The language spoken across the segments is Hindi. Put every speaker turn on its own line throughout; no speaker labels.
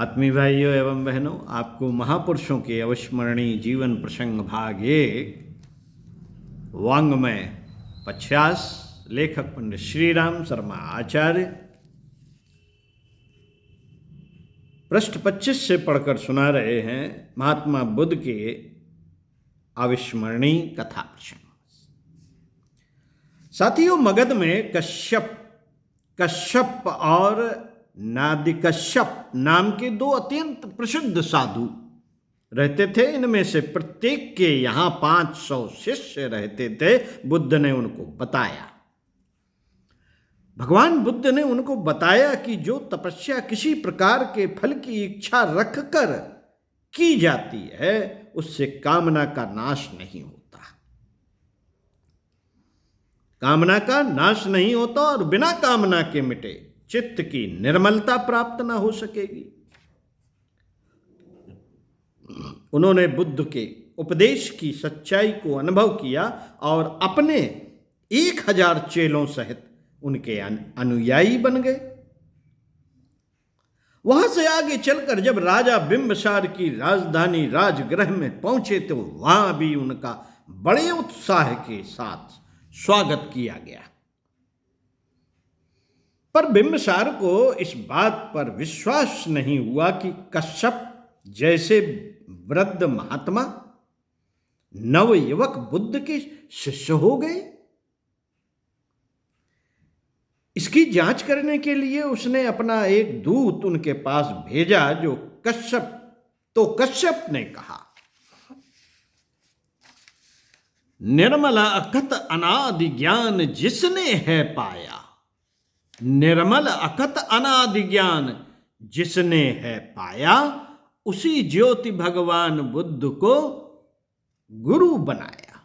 आत्मीय भाइयों एवं बहनों, आपको महापुरुषों के अविस्मरणीय जीवन प्रसंग भाग 1 वांग्मय 50 लेखक पंडित श्रीराम शर्मा आचार्य पृष्ठ 25 से पढ़कर सुना रहे हैं। महात्मा बुद्ध के अविस्मरणीय कथा प्रसंग। साथियों, मगध में कश्यप और नादिकश्यप नाम के 2 अत्यंत प्रसिद्ध साधु रहते थे। इनमें से प्रत्येक के यहाँ 500 शिष्य रहते थे। बुद्ध ने उनको बताया, भगवान बुद्ध ने उनको बताया कि जो तपस्या किसी प्रकार के फल की इच्छा रखकर की जाती है, उससे कामना का नाश नहीं होता। कामना का नाश नहीं होता और बिना कामना के मिटे चित्त की निर्मलता प्राप्त न हो सकेगी। उन्होंने बुद्ध के उपदेश की सच्चाई को अनुभव किया और अपने 1000 चेलों सहित उनके अनुयायी बन गए। वहां से आगे चलकर जब राजा बिंबिसार की राजधानी राजगृह में पहुंचे तो वहां भी उनका बड़े उत्साह के साथ स्वागत किया गया। पर बिंबिसार को इस बात पर विश्वास नहीं हुआ कि कश्यप जैसे वृद्ध महात्मा नवयुवक बुद्ध के शिष्य हो गए। इसकी जांच करने के लिए उसने अपना एक दूत उनके पास भेजा। कश्यप ने कहा, निर्मला अकथ अनादि ज्ञान जिसने है पाया, निर्मल अकथ अनादि ज्ञान जिसने है पाया, उसी ज्योति भगवान बुद्ध को गुरु बनाया।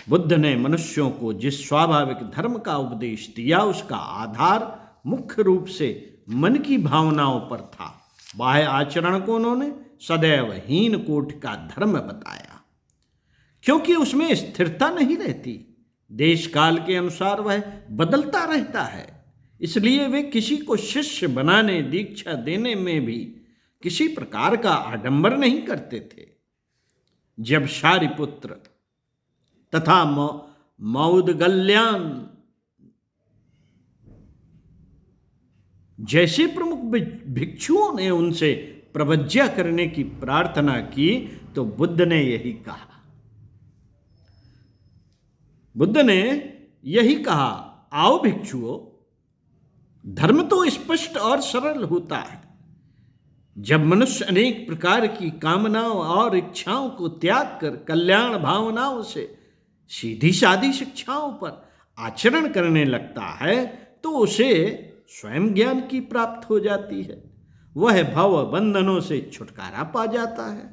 बुद्ध ने मनुष्यों को जिस स्वाभाविक धर्म का उपदेश दिया, उसका आधार मुख्य रूप से मन की भावनाओं पर था। बाह्य आचरण को उन्होंने सदैव हीन कोटि का धर्म बताया, क्योंकि उसमें स्थिरता नहीं रहती। देश काल के अनुसार वह बदलता रहता है। इसलिए वे किसी को शिष्य बनाने, दीक्षा देने में भी किसी प्रकार का आडंबर नहीं करते थे। जब शारिपुत्र तथा मौदगल्यान जैसे प्रमुख भिक्षुओं ने उनसे प्रवज्ञा करने की प्रार्थना की तो बुद्ध ने यही कहा, आओ भिक्षुओं, धर्म तो स्पष्ट और सरल होता है। जब मनुष्य अनेक प्रकार की कामनाओं और इच्छाओं को त्याग कर कल्याण भावनाओं से सीधी सादी शिक्षाओं पर आचरण करने लगता है तो उसे स्वयं ज्ञान की प्राप्त हो जाती है। वह भव बंधनों से छुटकारा पा जाता है।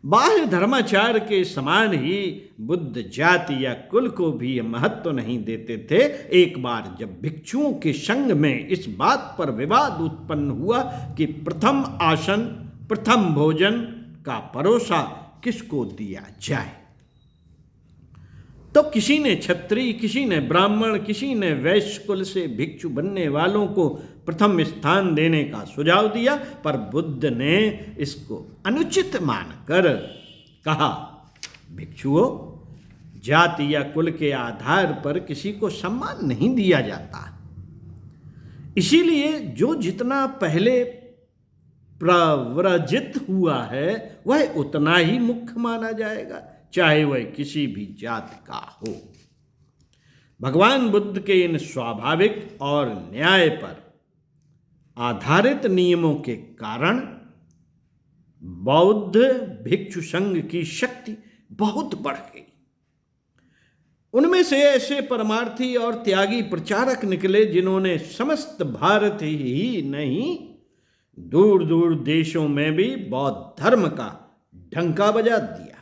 बाह्य धर्माचार के समान ही बुद्ध जाति या कुल को भी महत्व नहीं देते थे। एक बार जब भिक्षुओं के संग में इस बात पर विवाद उत्पन्न हुआ कि प्रथम आसन, प्रथम भोजन का परोसा किसको दिया जाए, तो किसी ने क्षत्रिय, किसी ने ब्राह्मण, किसी ने वैश्य कुल से भिक्षु बनने वालों को प्रथम स्थान देने का सुझाव दिया। पर बुद्ध ने इसको अनुचित मानकर कहा, भिक्षुओं, जाति या कुल के आधार पर किसी को सम्मान नहीं दिया जाता। इसीलिए जो जितना पहले प्रव्रजित हुआ है वह उतना ही मुख्य माना जाएगा, चाहे वह किसी भी जाति का हो। भगवान बुद्ध के इन स्वाभाविक और न्याय पर आधारित नियमों के कारण बौद्ध भिक्षु संघ की शक्ति बहुत बढ़ गई। उनमें से ऐसे परमार्थी और त्यागी प्रचारक निकले जिन्होंने समस्त भारत ही नहीं, दूर दूर देशों में भी बौद्ध धर्म का डंका बजा दिया।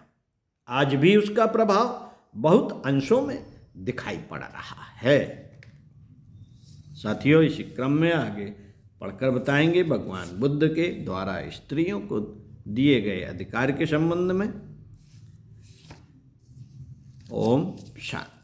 आज भी उसका प्रभाव बहुत अंशों में दिखाई पड़ रहा है। साथियों, इसी क्रम में आगे पढ़कर बताएंगे भगवान बुद्ध के द्वारा स्त्रियों को दिए गए अधिकार के संबंध में। ओम शांति।